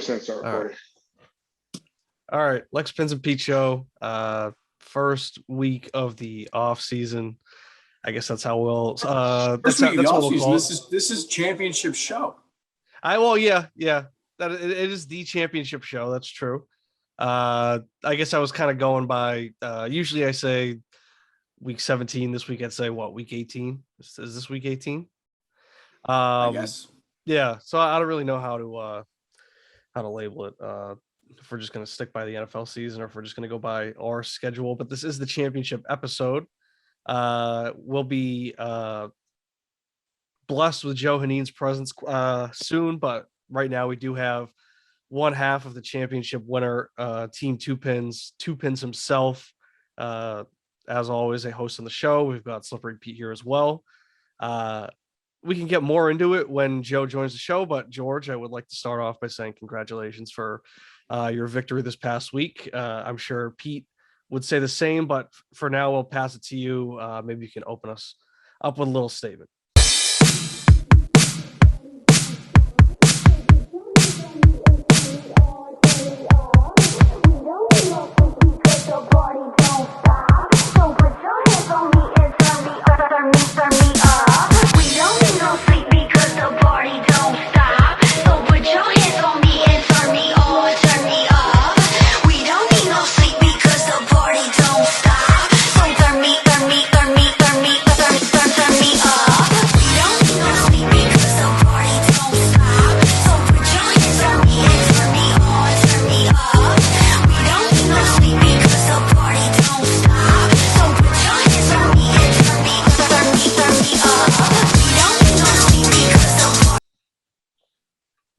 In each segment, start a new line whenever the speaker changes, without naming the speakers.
start recording.
All right. Lex Pinz and Pete show. First week of the off season. I guess that's how we'll.
First week of the off season. This is championship show.
Yeah. That it is the championship show. That's true. I guess I was kind of going by. Usually I say week 17. This week I'd say what, week 18? Is this week 18?
I guess.
Yeah. So I don't really know how to label it. If we're just going to stick by the NFL season or if we're just going to go by our schedule, but this is the championship episode. We'll be blessed with Joe Haneen's presence soon, but right now we do have one half of the championship winner, Team Two Pinz himself. As always, a host on the show. We've got Slippery Pete here as well. We can get more into it when Joe joins the show, but George, I would like to start off by saying congratulations for your victory this past week. I'm sure Pete would say the same, but for now, we'll pass it to you. Maybe you can open us up with a little statement.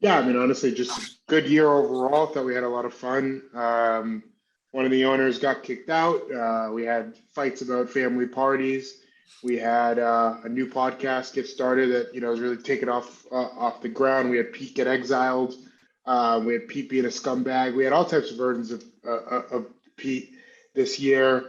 Yeah, I mean, honestly, just a good year overall. Thought we had a lot of fun. One of the owners got kicked out. We had fights about family parties. We had a new podcast get started that was really taken off the ground. We had Pete get exiled. We had Pete being a scumbag. We had all types of versions of Pete this year.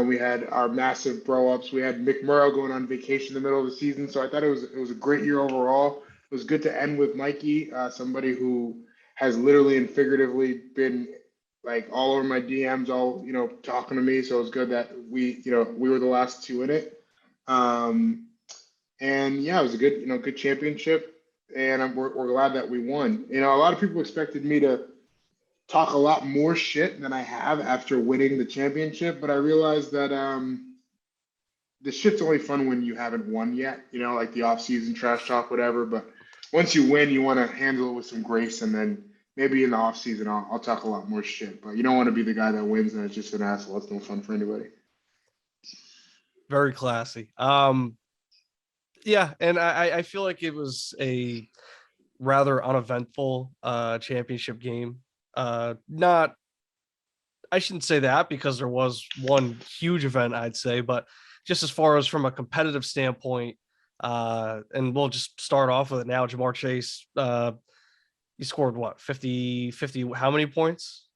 We had our massive bro ups. We had Mick Murrow going on vacation in the middle of the season. So I thought it was a great year overall. It was good to end with Mikey, somebody who has literally and figuratively been like all over my DMs, all talking to me. So it was good that we were the last two in it. And yeah, it was a good championship, and we're glad that we won. A lot of people expected me to talk a lot more shit than I have after winning the championship, but I realized that the shit's only fun when you haven't won yet. Like the off-season trash talk, whatever. But once you win, you want to handle it with some grace, and then maybe in the off season I'll talk a lot more shit. But you don't want to be the guy that wins and it's just an asshole. It's no fun for anybody.
Very classy. Yeah, and I feel like it was a rather uneventful championship game. I shouldn't say that because there was one huge event, I'd say, but just as far as from a competitive standpoint. And we'll just start off with it now. Ja'Marr Chase, he scored what, 50, how many points?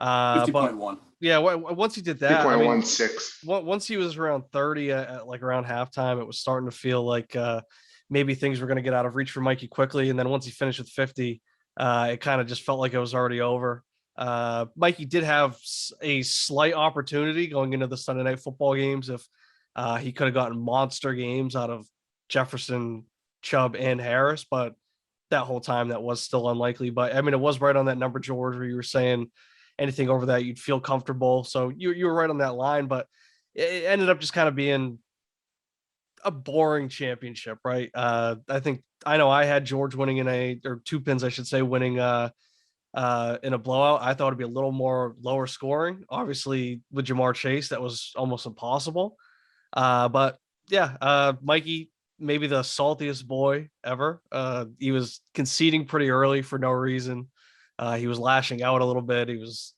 50.1.
Yeah, once he did that,
50.16.
Once he was around 30 at like around halftime, it was starting to feel like maybe things were going to get out of reach for Mikey quickly. And then once he finished with 50, it kind of just felt like it was already over. Mikey did have a slight opportunity going into the Sunday night football games if he could have gotten monster games out of Jefferson, Chubb, and Harris, but that whole time that was still unlikely. But I mean, it was right on that number, George, where you were saying anything over that you'd feel comfortable. So you were right on that line, but it ended up just kind of being a boring championship, right? I know I had George winning or Two Pinz, I should say, winning in a blowout. I thought it'd be a little more lower scoring. Obviously, with Ja'Marr Chase, that was almost impossible. But yeah, Mikey, maybe the saltiest boy ever. He was conceding pretty early for no reason. He was lashing out a little bit. He was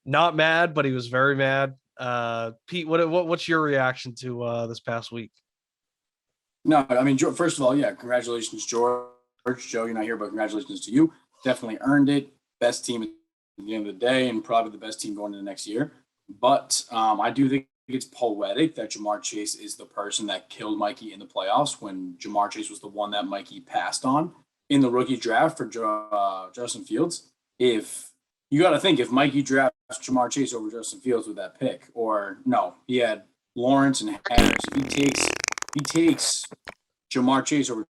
not mad, but he was very mad. Pete, what's your reaction to this past week?
No, I mean, first of all, yeah, congratulations, George. Joe, you're not here, but congratulations to you. Definitely earned it. Best team at the end of the day, and probably the best team going into next year. But I do think it's poetic that Ja'Marr Chase is the person that killed Mikey in the playoffs when Ja'Marr Chase was the one that Mikey passed on in the rookie draft for Justin Fields. If you got to think, if Mikey drafts Jamar Chase over Justin Fields with that pick, or no, he had Lawrence and Harris. If he takes Jamar Chase over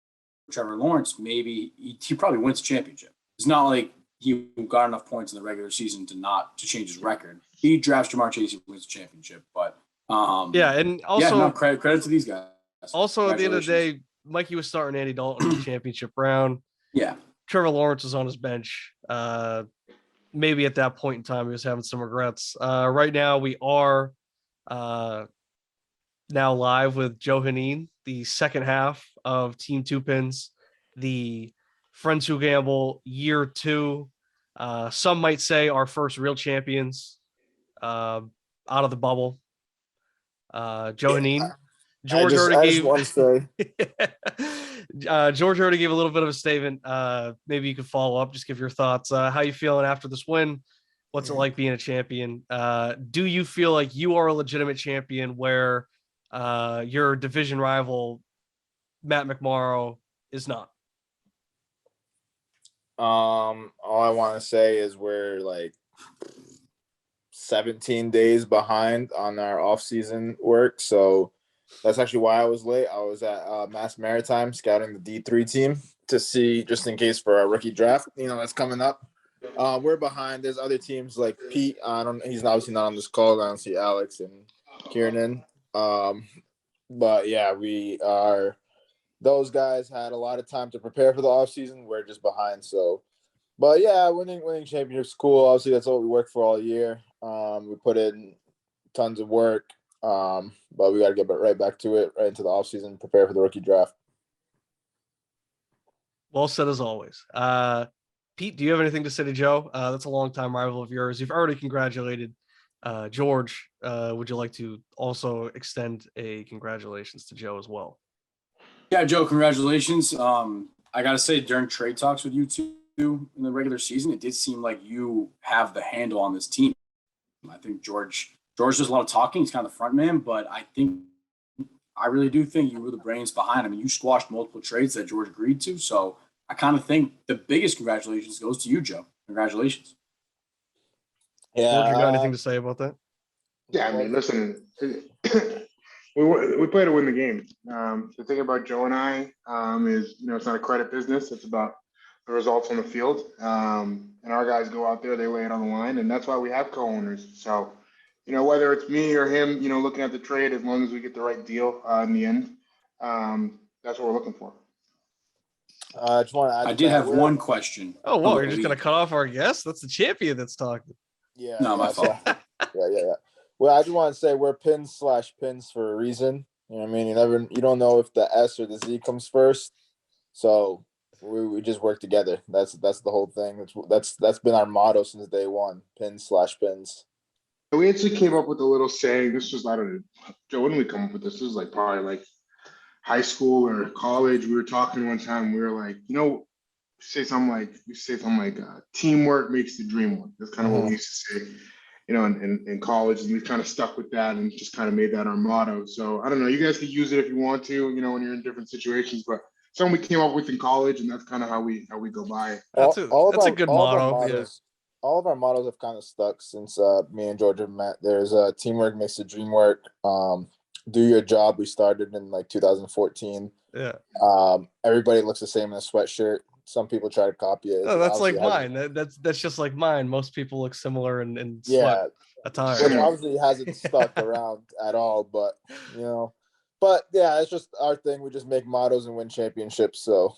Trevor Lawrence, maybe he probably wins the championship. It's not like he got enough points in the regular season to change his record. He drafts Jamar Chase, he wins the championship. But
and also
credit to these guys.
Also, at the end of the day, Mikey was starting Andy Dalton in the championship round.
Yeah.
Trevor Lawrence was on his bench. Maybe at that point in time, he was having some regrets. Right now, we are now live with Joe Hanine, the second half of Team Two Pins, the Friends Who Gamble year 2. Some might say our first real champions out of the bubble. Joe Hanine. George already gave a little bit of a statement. Maybe you could follow up, just give your thoughts. How you feeling after this win? What's it like being a champion? Do you feel like you are a legitimate champion where your division rival, Matt McMorrow, is not?
All I want to say is we're like 17 days behind on our off-season work. So that's actually why I was late. I was at Mass Maritime scouting the D3 team to see, just in case for our rookie draft, that's coming up. We're behind. There's other teams like Pete. He's obviously not on this call. I don't see Alex and Kieran. But yeah, we are. Those guys had a lot of time to prepare for the offseason. We're just behind. So, but yeah, winning championships cool. Obviously, that's what we worked for all year. We put in tons of work. But we got to get right back to it, right into the offseason, prepare for the rookie draft.
Well said as always. Pete, do you have anything to say to Joe? That's a longtime rival of yours. You've already congratulated George. Would you like to also extend a congratulations to Joe as well?
Yeah, Joe, congratulations. I got to say, during trade talks with you two in the regular season, it did seem like you have the handle on this team. I think George does a lot of talking. He's kind of the front man, but I really do think you were the brains behind. I mean, you squashed multiple trades that George agreed to. So I kind of think the biggest congratulations goes to you, Joe. Congratulations.
Yeah. George, you got anything to say about that?
Yeah, I mean, listen, we play to win the game. The thing about Joe and I is, it's not a credit business. It's about the results on the field. And our guys go out there, they lay it on the line, and that's why we have co-owners. So, whether it's me or him, looking at the trade, as long as we get the right deal in the end, that's what we're looking for.
I did have one question.
Oh, whoa, you're just going to cut off our guest? That's the champion that's talking.
Yeah.
No, my fault.
Yeah. Well, I just want to say we're Pinz/Pins for a reason. You know what I mean? You don't know if the S or the Z comes first. So we just work together. That's the whole thing. That's been our motto since day one, Pinz/Pins.
We actually came up with a little saying. This was, I don't know, Joe, when did we come up with this? This was probably like high school or college. We were talking one time. We were like, say something like teamwork makes the dream work. That's kind of what we used to say, in college. And we kind of stuck with that and just kind of made that our motto. So I don't know. You guys can use it if you want to, when you're in different situations. But something we came up with in college, and that's kind of how we go by it.
That's a good motto.
All of our mottos have kind of stuck since me and George have met. There's teamwork makes the dream work. Do your job. We started in 2014.
Yeah.
Everybody looks the same in a sweatshirt. Some people try to copy it.
No, that's like mine. That's just like mine. Most people look similar in sweat attire.
Which obviously hasn't stuck around at all, but But yeah, it's just our thing. We just make mottos and win championships. So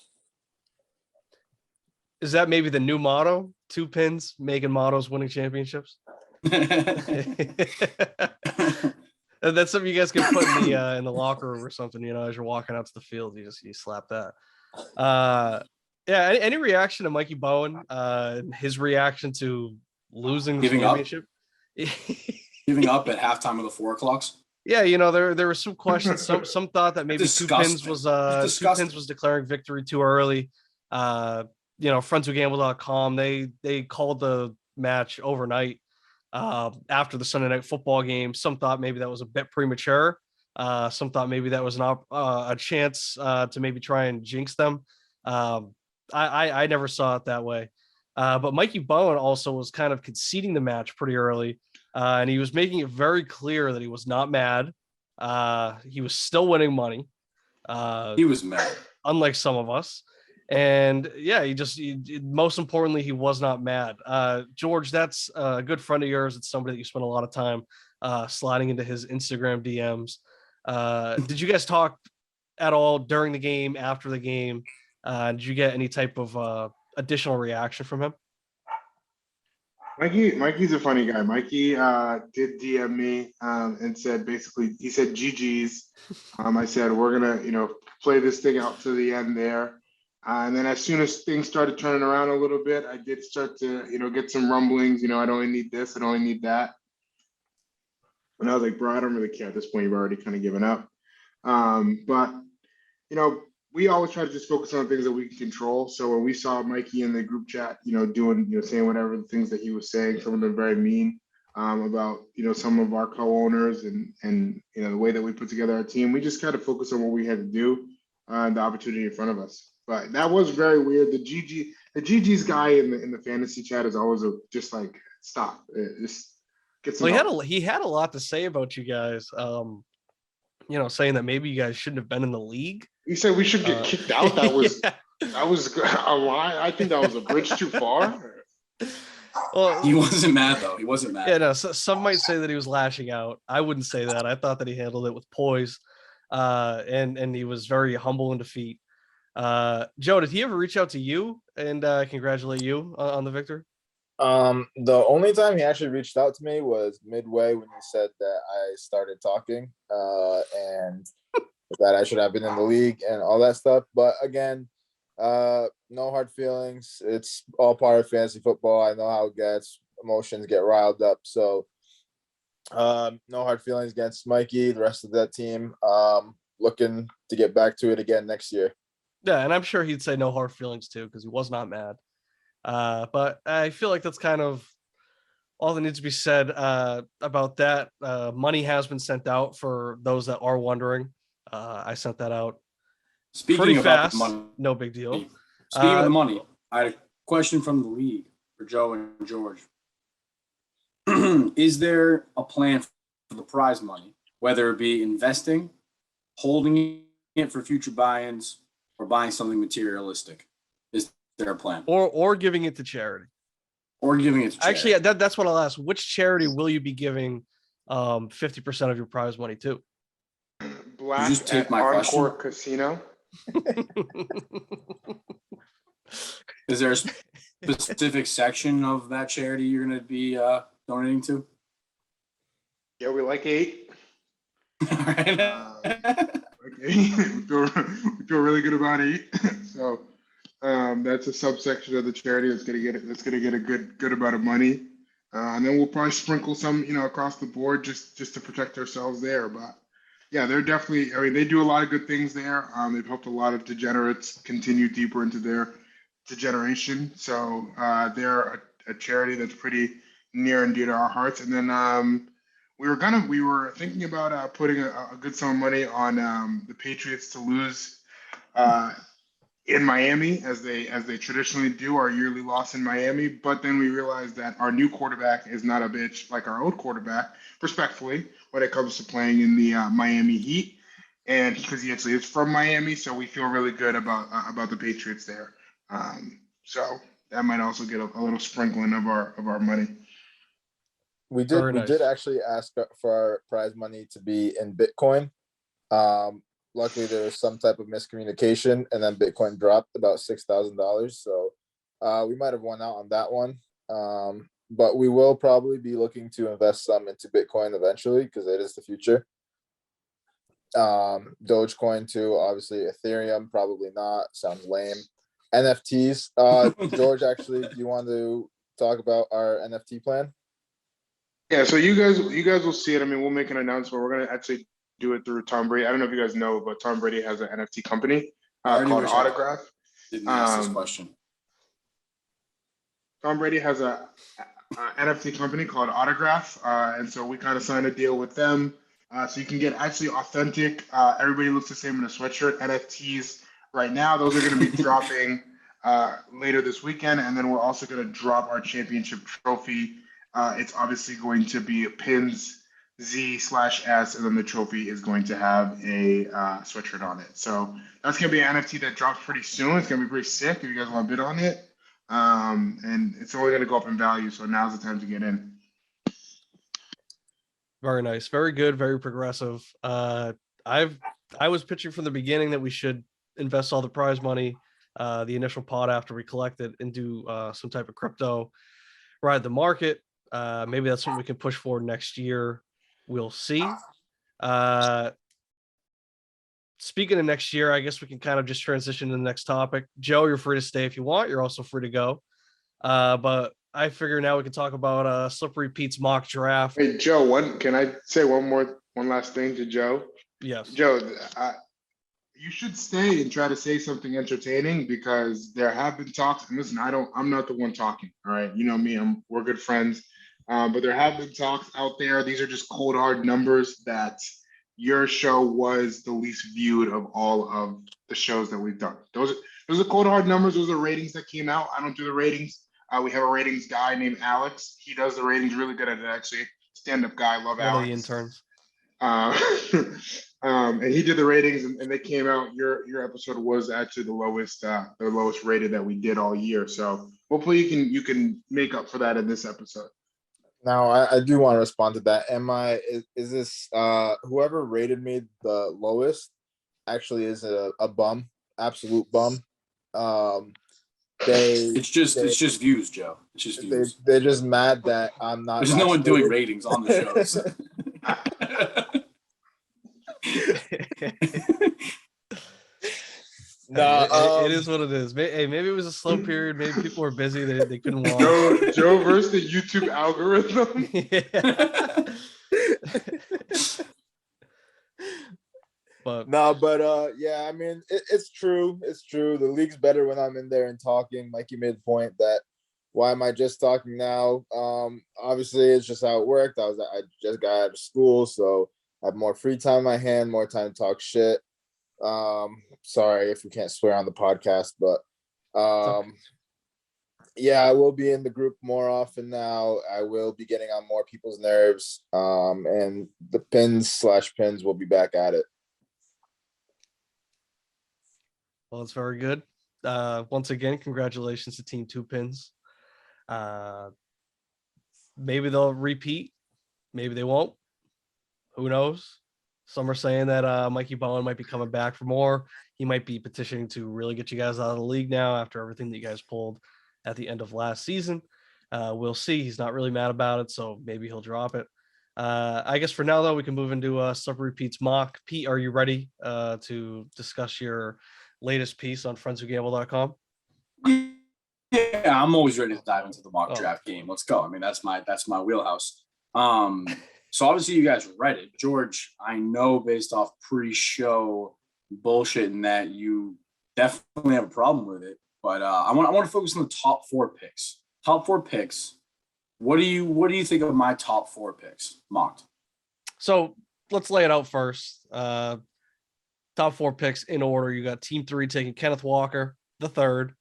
is that maybe the new motto? 2 Pins, making mottos, winning championships. That's something you guys can put in the locker room or something. As you're walking out to the field, you slap that. Yeah. Any reaction to Mikey Bowen? His reaction to losing the championship?
Giving up at halftime of the 4 o'clocks.
Yeah, there were some questions. Some thought that maybe 2 Pins was declaring victory too early. Friendswhogamble.com, they called the match overnight after the Sunday night football game. Some thought maybe that was a bit premature. Some thought maybe that was a chance to maybe try and jinx them. I never saw it that way. But Mikey Bowen also was kind of conceding the match pretty early, and he was making it very clear that he was not mad. He was still winning money.
He was mad.
Unlike some of us. And yeah, most importantly, he was not mad. George, that's a good friend of yours. It's somebody that you spent a lot of time sliding into his Instagram DMs. Did you guys talk at all during the game, after the game? Did you get any type of additional reaction from him?
Mikey's a funny guy. Mikey did DM me and said basically, he said GG's. I said, we're going to, play this thing out to the end there. And then as soon as things started turning around a little bit, I did start to, get some rumblings. I'd only need this, I'd only need that. And I was like, bro, I don't really care at this point. You've already kind of given up. But, we always try to just focus on things that we can control. So when we saw Mikey in the group chat, doing, saying whatever the things that he was saying, some of them very mean about, some of our co-owners and the way that we put together our team, we just kind of focus on what we had to do and the opportunity in front of us. But that was very weird. The GG's guy in the fantasy chat is always just like, stop. Just get some.
Well, he had a lot to say about you guys. Saying that maybe you guys shouldn't have been in the league.
You said we should get kicked out. That was that was a lie. I think that was a bridge too far.
Well,
he wasn't mad though. He wasn't mad.
Yeah, no. Some might say that he was lashing out. I wouldn't say that. I thought that he handled it with poise, and he was very humble in defeat. Joe, did he ever reach out to you and congratulate you on the victory?
The only time he actually reached out to me was midway when he said that I started talking and that I should have been in the league and all that stuff. But again, no hard feelings. It's all part of fantasy football. I know how it gets. Emotions get riled up. So no hard feelings against Mikey, the rest of that team. Looking to get back to it again next year.
Yeah, and I'm sure he'd say no hard feelings too, because he was not mad. But I feel like that's kind of all that needs to be said about that. Money has been sent out for those that are wondering. I sent that out pretty fast. No big deal.
Speaking of the money, I had a question from the league for Joe and George. Is there a plan for the prize money, whether it be investing, holding it for future buy-ins, or buying something materialistic? Is there a plan?
Or giving it to charity?
Or giving it to charity.
Actually, that's what I'll ask. Which charity will you be giving 50% of your prize money to?
Black
just take my
Encore
question?
Casino.
Is there a specific section of that charity you're going to be donating to?
Yeah, we like 8.
All right.
We feel really good about 8. So that's a subsection of the charity that's going to get a good amount of money, and then we'll probably sprinkle some across the board just to protect ourselves there. But yeah, they're definitely. I mean, they do a lot of good things there. They've helped a lot of degenerates continue deeper into their degeneration. So they're a charity that's pretty near and dear to our hearts. And then we were thinking about putting a good sum of money on the Patriots to lose in Miami, as they traditionally do, our yearly loss in Miami. But then we realized that our new quarterback is not a bitch like our old quarterback, respectfully, when it comes to playing in the Miami Heat, and because he actually is from Miami, so we feel really good about the Patriots there. So that might also get a little sprinkling of our money.
We did actually ask for our prize money to be in Bitcoin. Luckily, there was some type of miscommunication, and then Bitcoin dropped about $6,000. So we might have won out on that one. But we will probably be looking to invest some into Bitcoin eventually, because it is the future. Dogecoin too, obviously. Ethereum, probably not. Sounds lame. NFTs. George, actually, do you want to talk about our NFT plan?
Yeah, so you guys will see it. I mean, we'll make an announcement. We're gonna actually do it through Tom Brady. I don't know if you guys know, but Tom Brady has an NFT company called Autograph.
Didn't ask this question.
Tom Brady has a NFT company called Autograph, and so we kind of signed a deal with them, so you can get actually authentic. Everybody looks the same in a sweatshirt NFTs right now. Those are going to be dropping later this weekend, and then we're also going to drop our championship trophy. It's obviously going to be a Pinz Z/S, and then the trophy is going to have a sweatshirt on it. So that's going to be an NFT that drops pretty soon. It's going to be pretty sick if you guys want to bid on it. And it's only going to go up in value, so now's the time to get in.
Very nice. Very good. Very progressive. I was pitching from the beginning that we should invest all the prize money, the initial pot after we collect it, into some type of crypto, ride the market. Maybe that's something we can push for next year. We'll see. Speaking of next year, I guess we can kind of just transition to the next topic. Joe, you're free to stay if you want. You're also free to go. But I figure now we can talk about Slippery Pete's mock draft.
Hey, Joe, can I say one last thing to Joe?
Yes.
Joe, you should stay and try to say something entertaining, because there have been talks. And listen, I'm not the one talking. All right, you know me. We're good friends. But there have been talks out there. These are just cold hard numbers that your show was the least viewed of all of the shows that we've done. Those are cold hard numbers. Those are ratings that came out. I don't do the ratings. We have a ratings guy named Alex. He does the ratings really good at it, actually. Stand-up guy. Love
One
Alex.
of the interns.
And he did the ratings, and they came out. Your episode was actually the lowest rated that we did all year. So hopefully you can make up for that in this episode.
Now, I do want to respond to that. Is this whoever rated me the lowest actually is a bum, absolute bum.
It's just views, Joe. It's just views.
They're just mad that I'm not.
There's no one doing ratings on the shows.
It is what it is. Hey, maybe it was a slow period. Maybe people were busy. They couldn't watch.
Joe versus the YouTube algorithm.
Yeah, I mean, it's true. It's true. The league's better when I'm in there and talking. Mikey made the point that why am I just talking now? Obviously, it's just how it worked. I just got out of school, so I have more free time in my hand, more time to talk shit. Sorry if we can't swear on the podcast, but yeah, I will be in the group more often now. I will be getting on more people's nerves. And the Pinz will be back at it.
Well, it's very good. Once again, congratulations to Team 2 Pinz. Maybe they'll repeat. Maybe they won't. Who knows? Some are saying that Mikey Bowen might be coming back for more. He might be petitioning to really get you guys out of the league now after everything that you guys pulled at the end of last season. We'll see. He's not really mad about it, so maybe he'll drop it. I guess for now, though, we can move into Slippery Pete's mock. Pete, are you ready to discuss your latest piece on friendswhogamble.com?
Yeah, I'm always ready to dive into the mock draft game. Let's go. I mean, that's my wheelhouse. So obviously you guys read it. George, I know based off pre-show bullshit and that you definitely have a problem with it. But I want to focus on the top 4 picks. Top 4 picks. What do you think of my top 4 picks mocked?
So let's lay it out first. Top 4 picks in order. You got Team 3 taking Kenneth Walker, the third.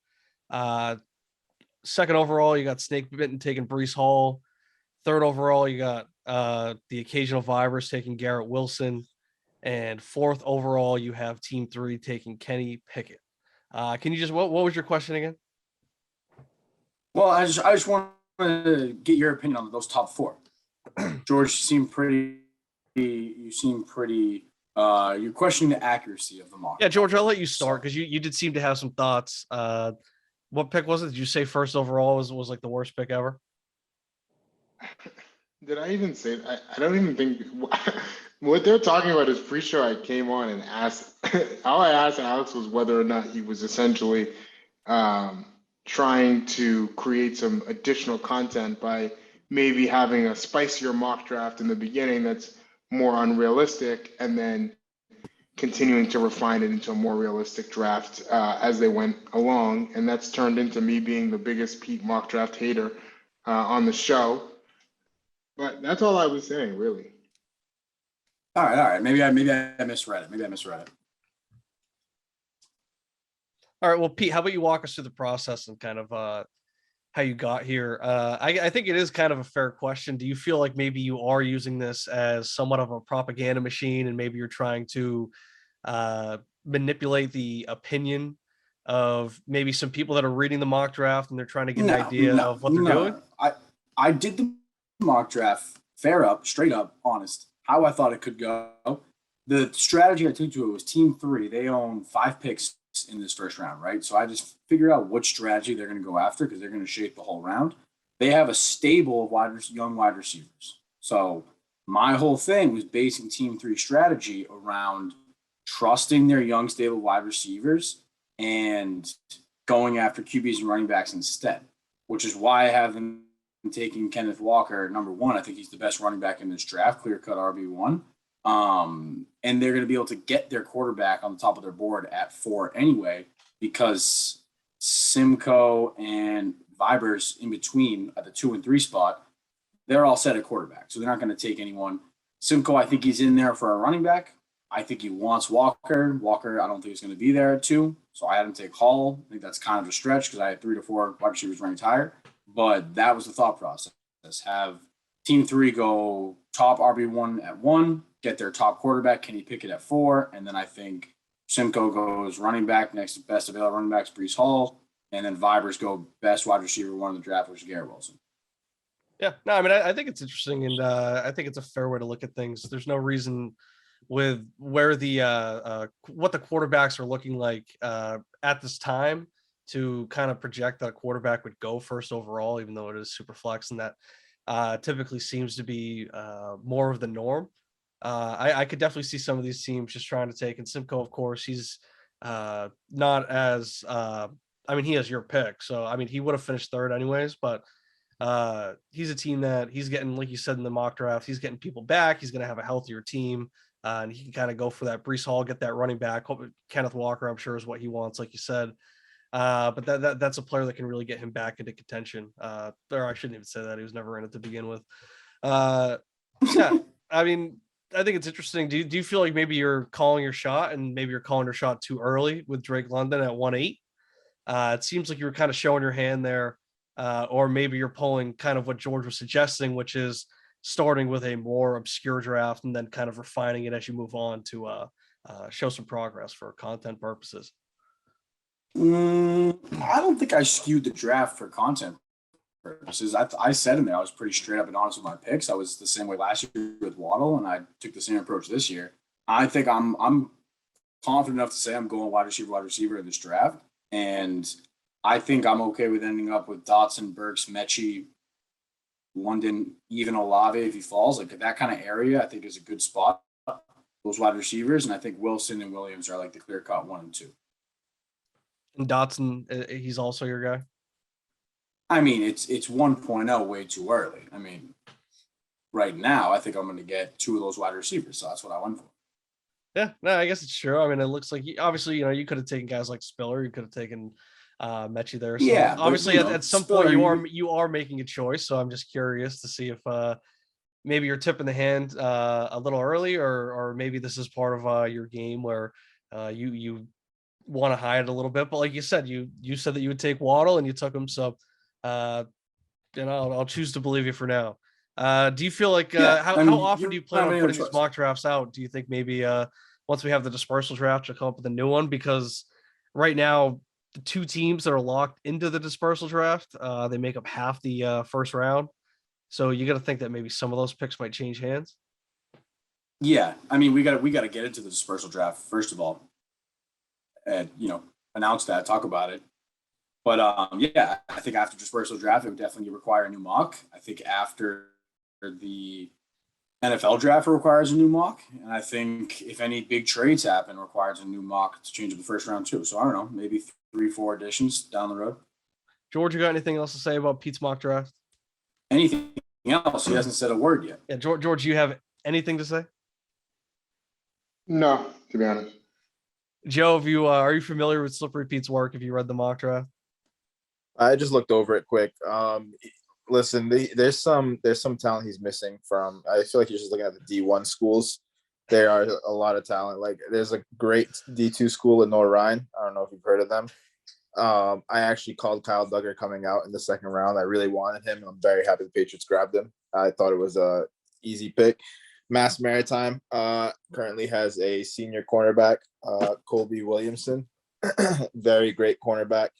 Second overall, you got Snake Bitten taking Breece Hall. Third overall, you got the Occasional Virus taking Garrett Wilson. And fourth overall, you have Team 3 taking Kenny Pickett. Can you just what was your question again?
Well, I just want to get your opinion on those top 4. George, you're questioning the accuracy of the mock.
Yeah, George, I'll let you start because you did seem to have some thoughts. What pick was it? Did you say first overall was like the worst pick ever?
Did I even say that? I don't even think what they're talking about is pre-show. I came on and asked, all I asked Alex was whether or not he was essentially trying to create some additional content by maybe having a spicier mock draft in the beginning that's more unrealistic, and then continuing to refine it into a more realistic draft as they went along. And that's turned into me being the biggest Pete mock draft hater on the show. But that's all I was saying, really.
All right. Maybe I misread it.
All right. Well, Pete, how about you walk us through the process and kind of how you got here? I think it is kind of a fair question. Do you feel like maybe you are using this as somewhat of a propaganda machine, and maybe you're trying to manipulate the opinion of maybe some people that are reading the mock draft and they're trying to get an idea of what they're doing?
I did the mock draft fair up, straight up, honest, how I thought it could go. The strategy I took to it was team 3. They own 5 picks in this first round, right? So I just figure out what strategy they're going to go after because they're going to shape the whole round. They have a stable of young wide receivers. So my whole thing was basing team 3 strategy around trusting their young stable wide receivers and going after QBs and running backs instead, which is why I have them taking Kenneth Walker number 1. I think he's the best running back in this draft, clear-cut RB1. And they're going to be able to get their quarterback on the top of their board at 4 anyway, because Simcoe and Vibers in between at the 2 and 3 spot, they're all set at quarterback. So they're not going to take anyone. Simcoe, I think he's in there for a running back. I think he wants Walker. Walker, I don't think he's going to be there at 2. So I had him take Hall. I think that's kind of a stretch because I had 3 to 4 wide receivers ranked higher. But that was the thought process. Have team 3 go top RB1 at 1, get their top quarterback, Kenny Pickett at 4, and then I think Simcoe goes running back next to best available running backs, Brees Hall, and then Vibers go best wide receiver 1 in the draft, which is Garrett Wilson.
Yeah, no, I mean, I think it's interesting, and I think it's a fair way to look at things. There's no reason with where the what the quarterbacks are looking like at this time to kind of project that a quarterback would go first overall, even though it is super flex, and that typically seems to be more of the norm. I could definitely see some of these teams just trying to take, and Simcoe, of course, he's not as, I mean, he has your pick. So, I mean, he would have finished 3rd anyways, but he's a team that he's getting, like you said in the mock draft, he's getting people back. He's going to have a healthier team, and he can kind of go for that. Brees Hall, get that running back. Kenneth Walker, I'm sure, is what he wants, like you said. But that's a player that can really get him back into contention. Or I shouldn't even say that. He was never in it to begin with. Yeah, I mean, I think it's interesting. Do you feel like maybe you're calling your shot and maybe you're calling your shot too early with Drake London at 1-8? It seems like you were kind of showing your hand there, or maybe you're pulling kind of what George was suggesting, which is starting with a more obscure draft and then kind of refining it as you move on to show some progress for content purposes.
I don't think I skewed the draft for content purposes. I said in there I was pretty straight up and honest with my picks. I was the same way last year with Waddle, and I took the same approach this year. I think I'm confident enough to say I'm going wide receiver in this draft, and I think I'm okay with ending up with Dotson, Burks, Mechie, London, even Olave if he falls. Like that kind of area, I think is a good spot. Those wide receivers, and I think Wilson and Williams are like the clear cut 1 and 2.
And Dotson, he's also your guy.
I mean, it's 1.0 way too early. I mean, right now, I think I'm going to get 2 of those wide receivers, so that's what I went for.
Yeah, no, I guess it's true. I mean, it looks like obviously, you could have taken guys like Spiller, you could have taken Mechie there. So
yeah,
obviously,
but,
at some
Spiller,
point you are making a choice. So I'm just curious to see if maybe you're tipping the hand a little early, or maybe this is part of your game where you want to hide it a little bit. But like you said, you said that you would take Waddle and you took him. So I'll choose to believe you for now. Do you feel like how often do you plan on putting these mock drafts out? Do you think maybe once we have the dispersal draft, you'll come up with a new one? Because right now, the 2 teams that are locked into the dispersal draft, they make up half the first round. So you got to think that maybe some of those picks might change hands.
Yeah, I mean, we got to get into the dispersal draft first of all, and announce that, talk about it. But yeah, I think after dispersal draft, it would definitely require a new mock. I think after the NFL draft requires a new mock, and I think if any big trades happen, requires a new mock to change up the first round too. So I don't know, maybe 3-4 additions down the road.
George, you got anything else to say about Pete's mock draft?
Anything else? He hasn't said a word yet.
Yeah, George, you have anything to say?
No, to be honest.
Joe, have you are you familiar with Slippery Pete's work? Have you read the mock draft?
I just looked over it quick. Listen, there's some talent he's missing from. I feel like he's just looking at the D1 schools. There are a lot of talent. Like there's a great D2 school in North Rhine. I don't know if you've heard of them. I actually called Kyle Duggar coming out in the second round. I really wanted him, and I'm very happy the Patriots grabbed him. I thought it was a easy pick. Mass Maritime currently has a senior cornerback, Colby Williamson. Very great cornerback.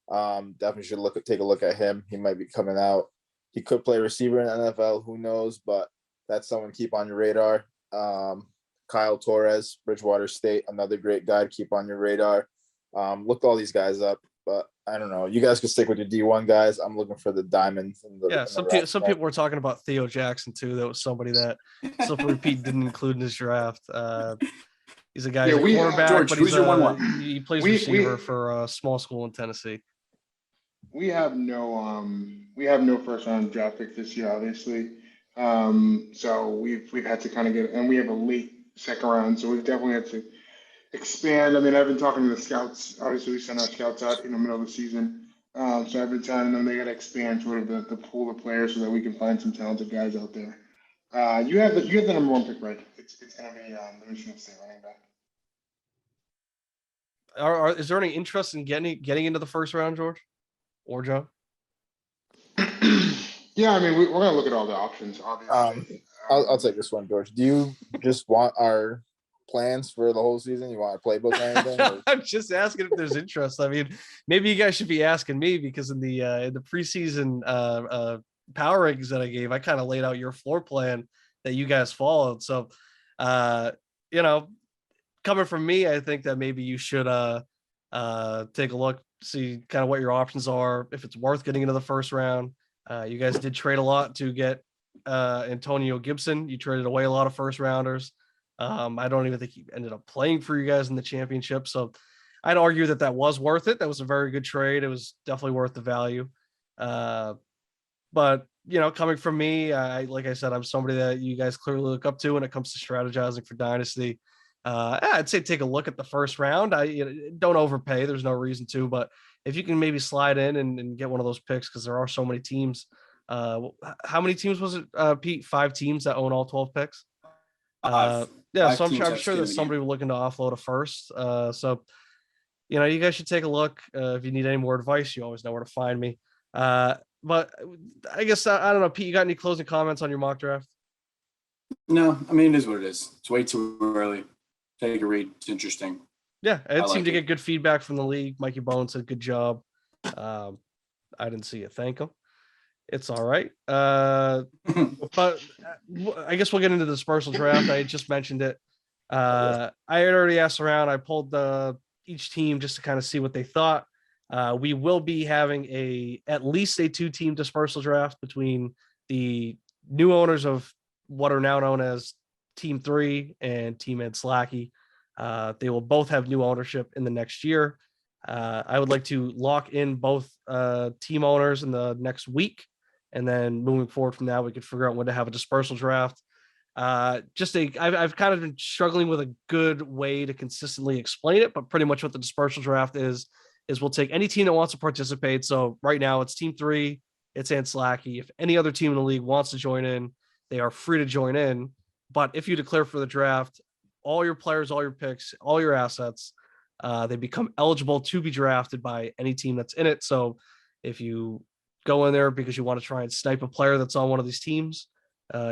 Definitely should take a look at him. He might be coming out. He could play receiver in the NFL. Who knows? But that's someone to keep on your radar. Kyle Torres, Bridgewater State, another great guy to keep on your radar. Look all these guys up, but I don't know. You guys can stick with your D1 guys. I'm looking for the diamonds.
Some people were talking about Theo Jackson too. That was somebody that Silver Repeat didn't include in his draft. He's a guy, he's a quarterback,
George,
but
who's your 1-1?
He plays receiver for a small school in Tennessee.
We have no first round draft pick this year, obviously. So we've had to kind of and we have a late second round, so we've definitely had to expand. I mean, I've been talking to the scouts. Obviously, we send our scouts out in the middle of the season. So I've been telling them they got to expand sort of the pool of players so that we can find some talented guys out there. You have the number one pick, right? It's gonna be the Michigan State running back.
Is there any interest in getting into the first round, George or Joe?
Yeah, I mean, we're gonna look at all the options, obviously.
I'll take this one, George. Do you just want our plans for the whole season? You want a playbook or anything? Or?
I'm just asking if there's interest. I mean, maybe you guys should be asking me, because in the preseason power rankings that I gave, I kind of laid out your floor plan that you guys followed. So, coming from me, I think that maybe you should take a look, see kind of what your options are, if it's worth getting into the first round. You guys did trade a lot to get Antonio Gibson. You traded away a lot of first rounders. I don't even think he ended up playing for you guys in the championship. So I'd argue that was worth it. That was a very good trade. It was definitely worth the value. But coming from me, like I said, I'm somebody that you guys clearly look up to when it comes to strategizing for Dynasty. I'd say take a look at the first round. Don't overpay. There's no reason to, but if you can maybe slide in and get one of those picks, because there are so many teams. How many teams was it, Pete? 5 teams that own all 12 picks? So I'm sure there's somebody looking to offload a first. So you guys should take a look. If you need any more advice, you always know where to find me. But I guess I don't know, Pete, you got any closing comments on your mock draft?
No, I mean, it is what it is. It's way too early. Take a read. It's interesting.
Yeah, it seemed to get good feedback from the league. Mikey Bones said good job. I didn't see it. Thank him. It's all right. But I guess we'll get into the dispersal draft. I just mentioned it. I had already asked around. I pulled each team just to kind of see what they thought. We will be having at least a 2-team dispersal draft between the new owners of what are now known as Team 3 and Team Ed Slacky. They will both have new ownership in the next year. I would like to lock in both team owners in the next week, and then moving forward from that, we could figure out when to have a dispersal draft. I've kind of been struggling with a good way to consistently explain it, but pretty much what the dispersal draft is we'll take any team that wants to participate. So right now it's Team 3, it's Ed Slacky. If any other team in the league wants to join in, they are free to join in. But if you declare for the draft, all your players, all your picks, all your assets, they become eligible to be drafted by any team that's in it. So if you go in there because you want to try and snipe a player that's on one of these teams,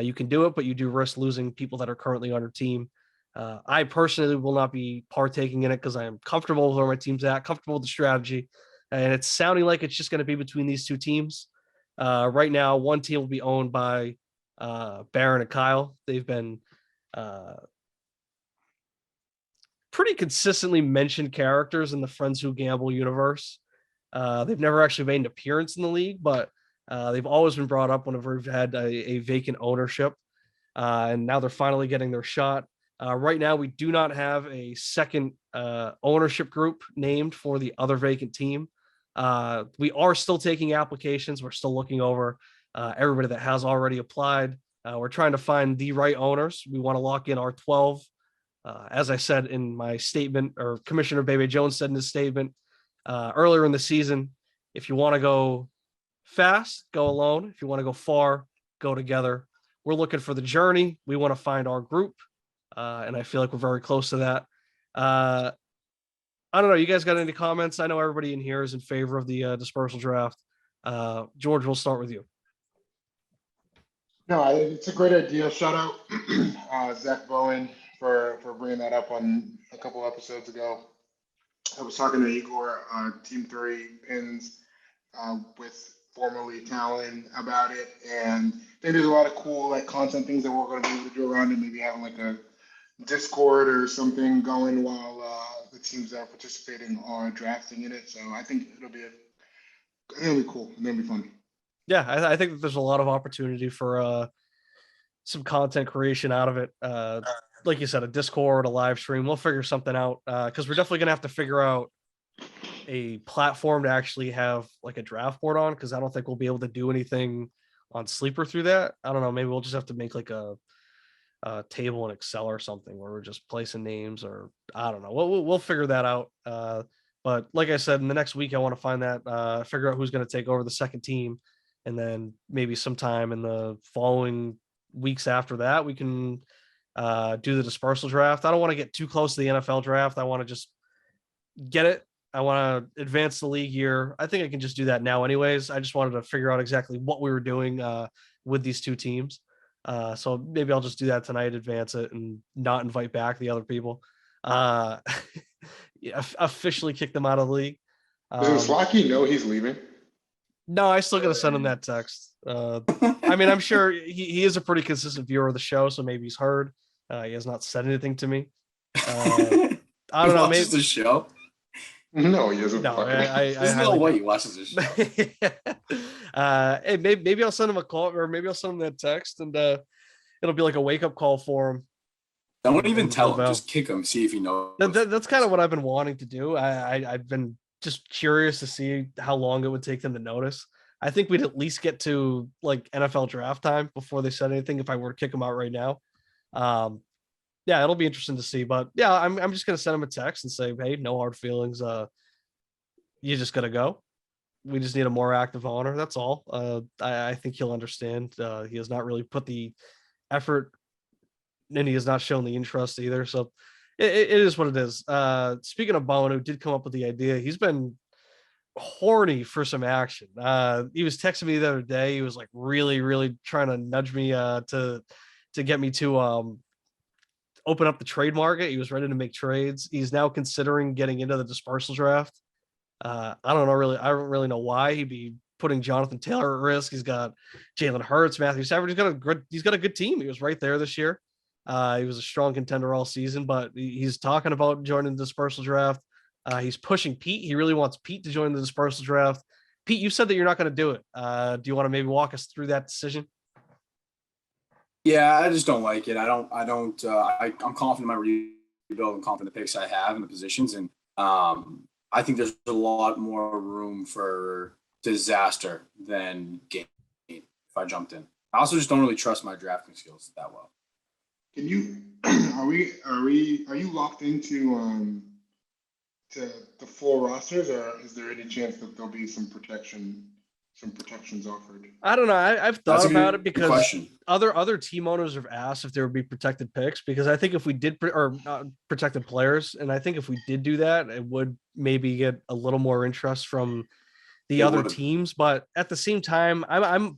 you can do it, but you do risk losing people that are currently on your team. I personally will not be partaking in it because I am comfortable with where my team's at, comfortable with the strategy, and it's sounding like it's just going to be between these 2 teams. Right now, one team will be owned by Baron and Kyle. They've been pretty consistently mentioned characters in the Friends Who Gamble universe. They've never actually made an appearance in the league, but they've always been brought up whenever we've had a vacant ownership. And now they're finally getting their shot. Right now, we do not have a second ownership group named for the other vacant team. We are still taking applications. We're still looking over everybody that has already applied. We're trying to find the right owners. We want to lock in our 12. As I said in my statement, or Commissioner Bebe Jones said in his statement earlier in the season, if you want to go fast, go alone. If you want to go far, go together. We're looking for the journey. We want to find our group. And I feel like we're very close to that. I don't know. You guys got any comments? I know everybody in here is in favor of the dispersal draft. George, we'll start with you.
No, it's a great idea. Shout out Zach Bowen for bringing that up on a couple episodes ago. I was talking to Igor, Team 3 Pinz, with formerly Talon about it, and I think there's a lot of cool like content things that we're going to be able to do around it. Maybe having like a Discord or something going while the teams that are participating are drafting in it. So I think it'll be cool. It'll be fun.
Yeah, I think that there's a lot of opportunity for some content creation out of it. Like you said, a Discord, a live stream. We'll figure something out because we're definitely gonna have to figure out a platform to actually have like a draft board on, because I don't think we'll be able to do anything on Sleeper through that. I don't know. Maybe we'll just have to make like a table in Excel or something where we're just placing names, or I don't know. We'll figure that out. But like I said, in the next week, I want to find that, figure out who's going to take over the second team. And then maybe sometime in the following weeks after that, we can do the dispersal draft. I don't want to get too close to the NFL draft. I want to just get it. I want to advance the league year. I think I can just do that now anyways. I just wanted to figure out exactly what we were doing with these two teams. So maybe I'll just do that tonight, advance it, and not invite back the other people. Officially kick them out of the league.
Does Slacky know he's leaving?
No, I still got to send him that text. I mean, I'm sure he is a pretty consistent viewer of the show, so maybe he's heard. He has not said anything to me. I don't know. Maybe
the show.
No, he doesn't.
No,
There's no way he watches this show.
Hey, maybe I'll send him a call, or maybe I'll send him that text, and it'll be like a wake up call for him.
Don't even tell him. Just kick him. See if he knows.
That's kind of what I've been wanting to do. I've been just curious to see how long it would take them to notice. I think we'd at least get to like NFL draft time before they said anything if I were to kick them out right now. Yeah, it'll be interesting to see. But yeah, I'm just gonna send him a text and say, hey, no hard feelings. You just gotta go. We just need a more active owner. That's all. I think he'll understand. He has not really put the effort, and he has not shown the interest either. So it is what it is. Speaking of Bowen, who did come up with the idea, he's been horny for some action. He was texting me the other day. He was like really, really trying to nudge me to get me to open up the trade market. He was ready to make trades. He's now considering getting into the dispersal draft. I don't really know why he'd be putting Jonathan Taylor at risk. He's got Jalen Hurts, Matthew Stafford. He's got a good team. He was right there this year. He was a strong contender all season, but he's talking about joining the dispersal draft. He's pushing Pete. He really wants Pete to join the dispersal draft. Pete, you said that you're not going to do it. Do you want to maybe walk us through that decision?
Yeah, I just don't like it. I'm confident in my rebuild and confident in the picks I have and the positions. And I think there's a lot more room for disaster than gain if I jumped in. I also just don't really trust my drafting skills that well.
Can you are you locked into to the full rosters, or is there any chance that there'll be some protections offered?
I don't know. I've thought about it because
question.
other team owners have asked if there would be protected picks, because I think if we did protected players, and I think if we did do that, it would maybe get a little more interest from the other teams. But at the same time, I'm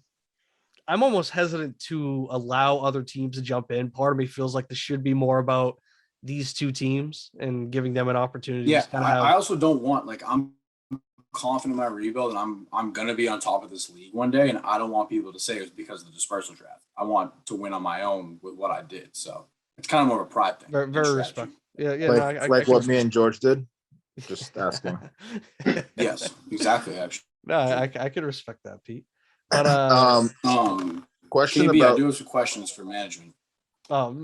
almost hesitant to allow other teams to jump in. Part of me feels like this should be more about these two teams and giving them an opportunity.
Yeah, I also don't want, like, I'm confident in my rebuild and I'm gonna be on top of this league one day, and I don't want people to say it was because of the dispersal draft. I want to win on my own with what I did. So it's kind of more of a pride thing.
Very respectful. Yeah.
Like what me and George did. Just asking.
Yes, exactly. Actually.
No, I could respect that, Pete. But
question
KB,
about
I do have some questions for management.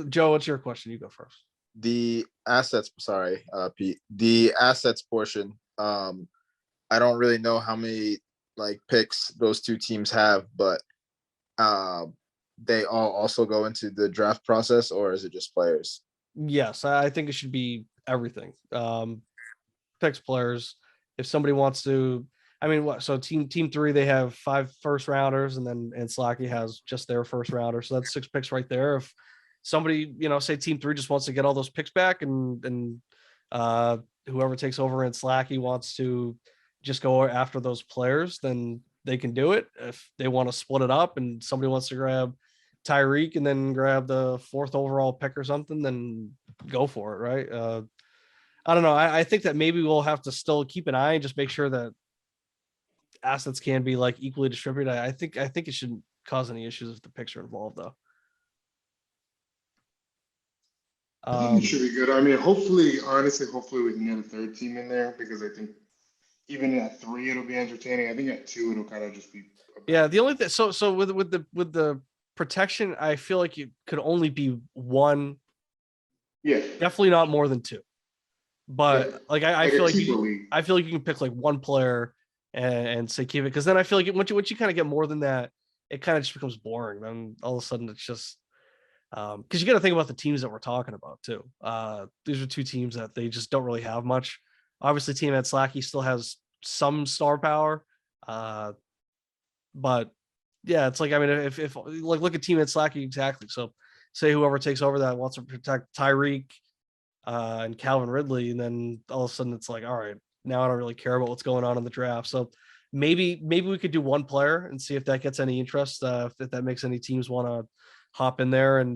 Joe, what's your question? You go first.
The assets. Sorry, Pete. The assets portion. I don't really know how many like picks those two teams have, but they all also go into the draft process, or is it just players?
Yes, I think it should be everything. Picks, players. If somebody wants to, I mean, what? So team 3, they have 5 first rounders, and Slacky has just their first rounder. So that's 6 picks right there. If somebody, say team 3 just wants to get all those picks back and whoever takes over in Slacky wants to just go after those players, then they can do it. If they want to split it up and somebody wants to grab Tyreek and then grab the 4th overall pick or something, then go for it, right? I don't know. I think that maybe we'll have to still keep an eye and just make sure that assets can be like equally distributed. I think it shouldn't cause any issues if the picks are involved, though.
I think it should be good. I mean, hopefully we can get a 3rd team in there, because I think even at 3 it'll be entertaining. I think at 2 it'll kind of just be.
Yeah, the only thing. So with the protection, I feel like it could only be one.
Yeah.
Definitely not more than 2. But
Yeah,
like I
like
feel
a
like
keeper
you,
league.
I feel like you can pick like one player and say keep it, because then I feel like once you kind of get more than that, it kind of just becomes boring. Then all of a sudden it's just because you got to think about the teams that we're talking about too. These are 2 teams that they just don't really have much. Obviously, Team Ed Slacky still has some star power, but yeah, it's like, I mean, if like look at Team Ed Slacky exactly. So say whoever takes over that wants to protect Tyreek and Calvin Ridley, and then all of a sudden it's like, all right, now I don't really care about what's going on in the draft. So maybe we could do one player and see if that gets any interest, if that makes any teams want to hop in there and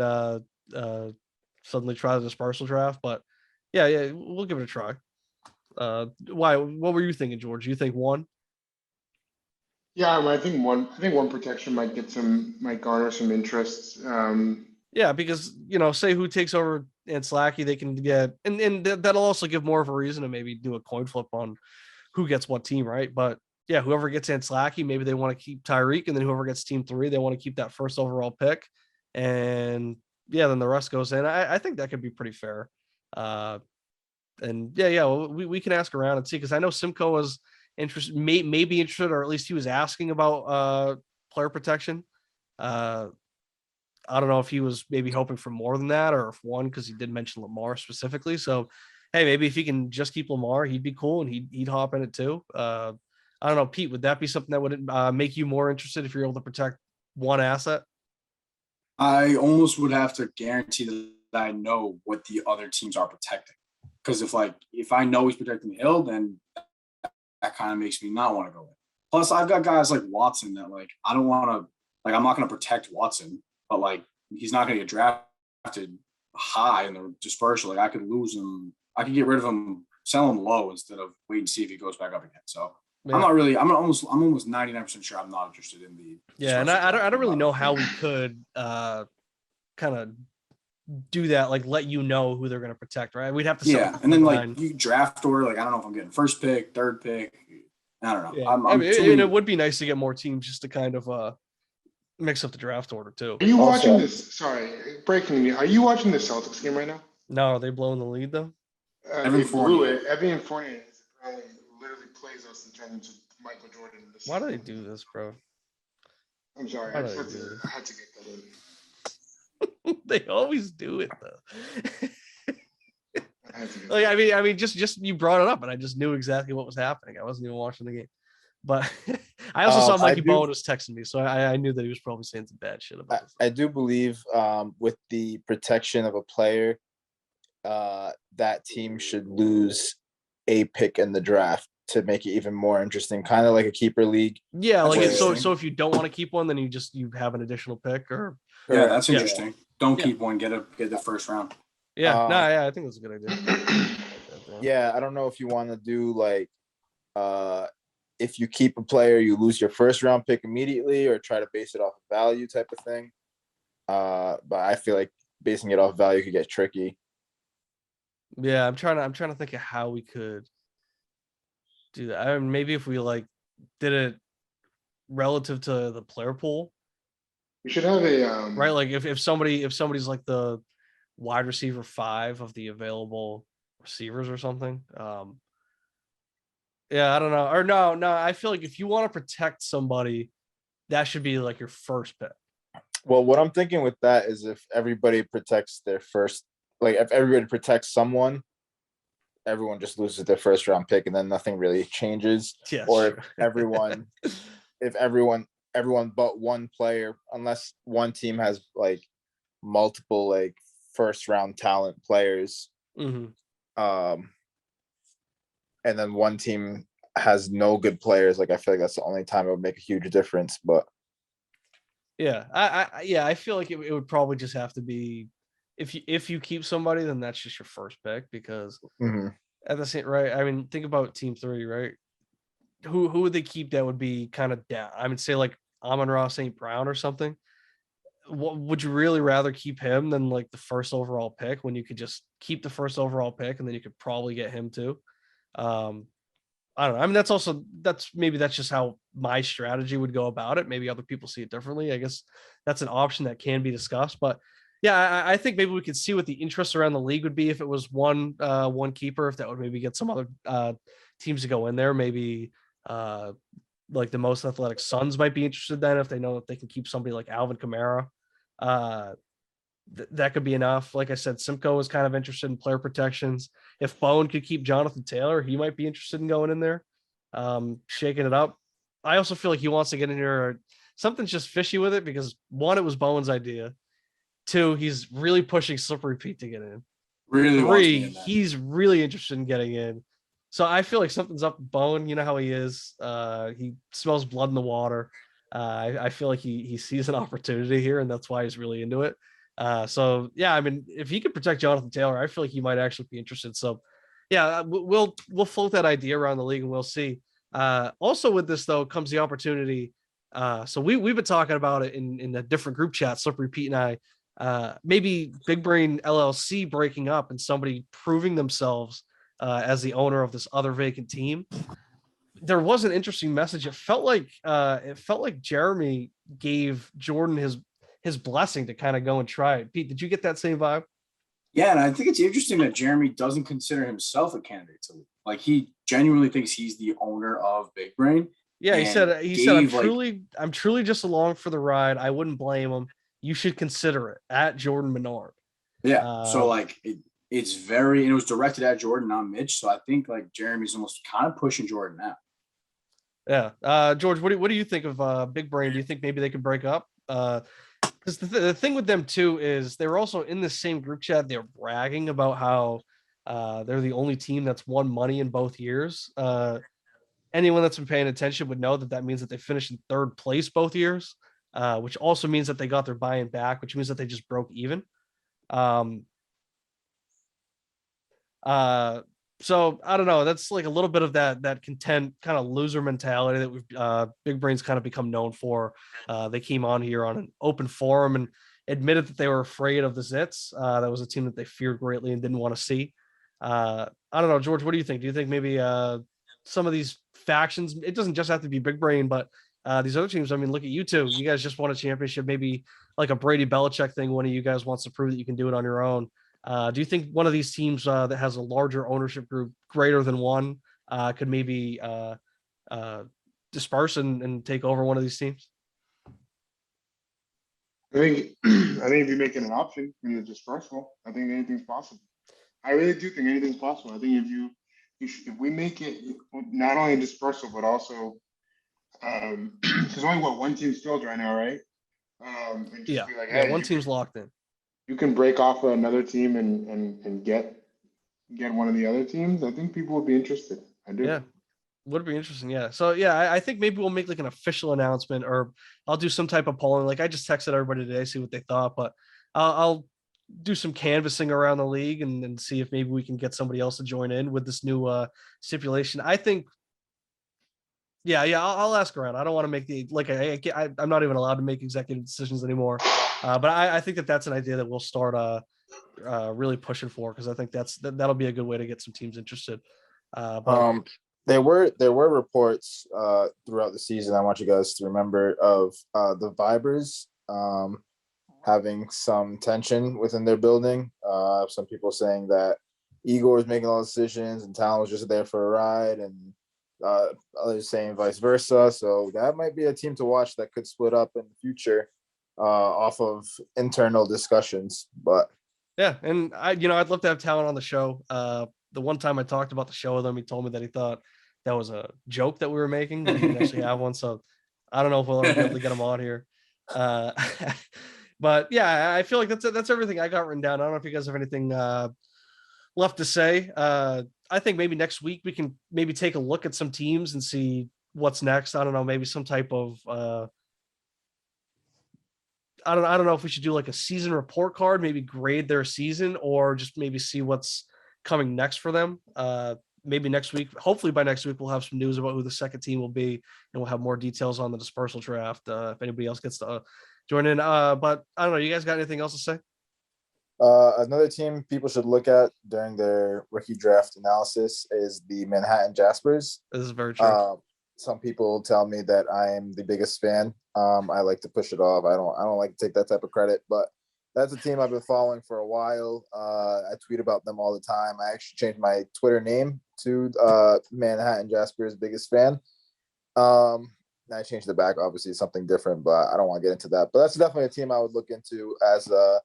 suddenly try the dispersal draft. But yeah, we'll give it a try. Why? What were you thinking, George? You think one?
Yeah, I think one protection might garner some interest.
Yeah, because say who takes over and Slacky, they can get, and that'll also give more of a reason to maybe do a coin flip on who gets what team, right? But yeah, whoever gets Slacky, maybe they want to keep Tyreek, and then whoever gets team 3, they want to keep that 1st overall pick, and yeah, then the rest goes in. I think that could be pretty fair. And yeah, we can ask around and see, because I know Simcoe was interested, may be interested, or at least he was asking about player protection. I don't know if he was maybe hoping for more than that, or if one, because he did mention Lamar specifically. So, hey, maybe if he can just keep Lamar, he'd be cool, and he'd hop in it too. I don't know, Pete, would that be something that would make you more interested if you're able to protect one asset?
I almost would have to guarantee that I know what the other teams are protecting. Because if I know he's protecting Hill, then that kind of makes me not want to go in. Plus, I've got guys like Watson that I don't want to, I'm not going to protect Watson, but he's not going to get drafted high in the dispersal. I could lose him. I could get rid of him, sell him low instead of wait and see if he goes back up again. So yeah. I'm almost 99% sure I'm not interested in the.
Yeah, and I don't really know how we could kind of do that, let you know who they're going to protect, right? We'd have to.
Yeah, and then you draft order, I don't know if I'm getting 1st pick, 3rd pick. I don't know.
Yeah. It would be nice to get more teams just to kind of mix up the draft order too.
Are you watching this? Sorry, breaking news. Are you watching the Celtics game right now?
No, are they blowing the lead though?
They blew it. Evan Fournier literally plays us and turns into Michael Jordan.
Why do they do this, bro?
I'm sorry. I had to get that in.
They always do it though. I mean, just you brought it up, and I just knew exactly what was happening. I wasn't even watching the game, but I also saw Mikey Bowen was texting me, so I knew that he was probably saying some bad shit about this.
I do believe with the protection of a player, that team should lose a pick in the draft to make it even more interesting, kind of like a keeper league.
Yeah, so if you don't want to keep one, then you have an additional pick, or
yeah, that's interesting. Don't keep one, get the 1st round.
Yeah, I think that's a good idea.
Yeah, I don't know if you want to do if you keep a player, you lose your 1st round pick immediately, or try to base it off of value type of thing. But I feel like basing it off value could get tricky.
Yeah, I'm trying to think of how we could do that. I mean, maybe if we did it relative to the player pool.
We should have a
right. If somebody's the wide receiver 5 of the available receivers or something. Yeah, I don't know. Or no, I feel like if you want to protect somebody, that should be your 1st pick.
Well, what I'm thinking with that is if everybody protects their 1st, if everybody protects someone, everyone just loses their 1st round pick, and then nothing really changes.
Yeah,
or
sure.
if everyone but one player, unless one team has multiple 1st round talent players,
Mm-hmm.
and then one team has no good players, like I feel like that's the only time it would make a huge difference. But
Yeah, I feel like it would probably just have to be if you keep somebody, then that's just your first pick because
mhm.
at the same right. I mean, think about team three, right? Who would they keep that would be kind of down? I would say like Amon-Ra St. Brown or something. What would you really rather keep him than like the first overall pick when you could just keep the first overall pick and then you could probably get him too? Um, I don't know. I mean, that's just how my strategy would go about it. Maybe other people see it differently. I guess that's an option that can be discussed. But yeah, I think maybe we could see what the interest around the league would be if it was one keeper, if that would maybe get some other teams to go in there. Maybe uh, like the most athletic Suns might be interested then if they know that they can keep somebody like Alvin Kamara. Uh, that could be enough. Like I said, Simcoe is kind of interested in player protections. If Bone could keep Jonathan Taylor, he might be interested in going in there, shaking it up. I also feel like he wants to get in here. Something's just fishy with it because one, it was Bowen's idea. Two, he's really pushing Slippery Pete to get in.
Really wants me
Three,
in that.
he's really interested in getting in. So I feel like something's up with Bowen. You know how he is. He smells blood in the water. I feel like he sees an opportunity here, and that's why he's really into it. So yeah, I mean, if he could protect Jonathan Taylor, I feel like he might actually be interested. So yeah, we'll float that idea around the league and we'll see. Also with this though comes the opportunity. So we've been talking about it in a different group chat, Slippery Pete and I. Maybe Big Brain LLC breaking up and somebody proving themselves as the owner of this other vacant team. There was an interesting message. It felt like Jeremy gave Jordan his blessing to kind of go and try it. Pete, did you get that same vibe?
Yeah, and I think it's interesting that Jeremy doesn't consider himself a candidate to leave. Like he genuinely thinks he's the owner of Big Brain.
Yeah, he said
gave,
I'm truly just along for the ride. I wouldn't blame him. You should consider it at Jordan Menard.
Yeah. So like it's very, and it was directed at Jordan, not Mitch. So I think like Jeremy's almost kind of pushing Jordan out.
Yeah. George, what do you think of Big Brain? Do you think maybe they could break up? Because the thing with them too is they were also in the same group chat. They're bragging about how they're the only team that's won money in both years. Anyone that's been paying attention would know that that means that they finished in third place both years, which also means that they got their buy-in back, which means that they just broke even. Um, so I don't know. That's like a little bit of that content kind of loser mentality that we've Big Brain's kind of become known for. They came on here on an open forum and admitted that they were afraid of the Zits. That was a team that they feared greatly and didn't want to see. I don't know, George. What do you think? Do you think maybe some of these factions? It doesn't just have to be Big Brain, but these other teams. I mean, look at you two. You guys just won a championship. Maybe like a Brady Belichick thing. One of you guys wants to prove that you can do it on your own. Do you think one of these teams that has a larger ownership group, greater than one, could maybe disperse and take over one of these teams?
I think if you make it an option when you're dispersal, I think anything's possible. I really do think anything's possible. I think if we make it not only dispersal but also there's only one team still right now, right? And just be like, hey,
one team's locked in.
You can break off another team and get one of the other teams. I think people would be interested. I do.
Yeah, would be interesting. Yeah. So yeah, I think maybe we'll make like an official announcement, or I'll do some type of polling. Like I just texted everybody today, see what they thought, but I'll do some canvassing around the league and see if maybe we can get somebody else to join in with this new stipulation. I think. Yeah, I'll ask around. I don't want to make I'm not even allowed to make executive decisions anymore. But I think that's an idea that we'll start really pushing for, because I think that'll be a good way to get some teams interested.
There were reports throughout the season, I want you guys to remember, of the Vibers having some tension within their building. Some people saying that Igor was making all the decisions and Talon was just there for a ride, and others saying vice versa. So that might be a team to watch that could split up in the future off of internal discussions. But
yeah, and I'd love to have Talon on the show. The one time I talked about the show with him, he told me that he thought that was a joke that we were making. He didn't actually have one, so I don't know if we'll ever be able to get him on here. But yeah, I feel like that's everything I got written down. I don't know if you guys have anything left to say. I think maybe next week we can maybe take a look at some teams and see what's next. I don't know, maybe some type of I don't know if we should do like a season report card, maybe grade their season, or just maybe see what's coming next for them. Maybe next week, hopefully by next week, we'll have some news about who the second team will be, and we'll have more details on the dispersal draft. If anybody else gets to join in. But I don't know, you guys got anything else to say?
Another team people should look at during their rookie draft analysis is the Manhattan Jaspers.
This is very true.
Some people tell me that I am the biggest fan. I like to push it off. I don't like to take that type of credit, but that's a team I've been following for a while. I tweet about them all the time. I actually changed my Twitter name to Manhattan Jaspers biggest fan. I changed it back, obviously something different, but I don't want to get into that. But that's definitely a team I would look into as a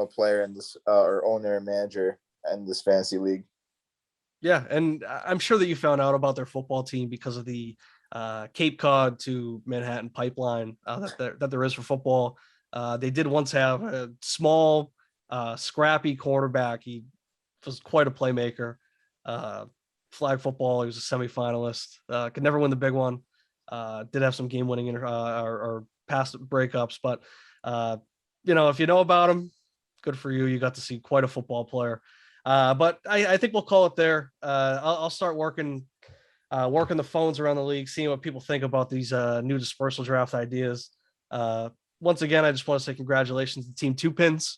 player in this or owner and manager in this fantasy league.
Yeah, and I'm sure that you found out about their football team because of the Cape Cod to Manhattan pipeline that there is for football. They did once have a small, scrappy quarterback. He was quite a playmaker. Flag football, he was a semifinalist. Could never win the big one. Did have some game-winning or pass breakups, but if you know about him, good for you. You got to see quite a football player. But I think we'll call it there. I'll start working the phones around the league, seeing what people think about these new dispersal draft ideas. Once again, I just want to say congratulations to Team Two Pinz.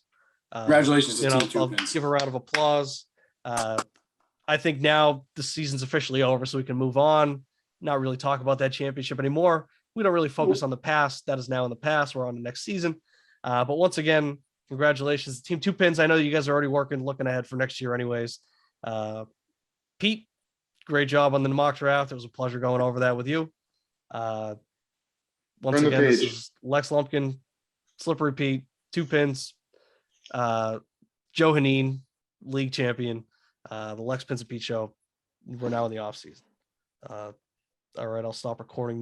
Congratulations to Team Two
I'll
Pinz.
give a round of applause. I think now the season's officially over, so we can move on, not really talk about that championship anymore. We don't really focus on the past. That is now in the past. We're on the next season. But once again, congratulations to Team Two Pinz. I know you guys are already looking ahead for next year anyways. Pete, great job on the mock draft. It was a pleasure going over that with you. Once again, this is Lex Lumpkin, Slippery Pete, Two Pinz, Joe Haneen, league champion, the Lex Pinz and Pete show. We're now in the off season. All right, I'll stop recording.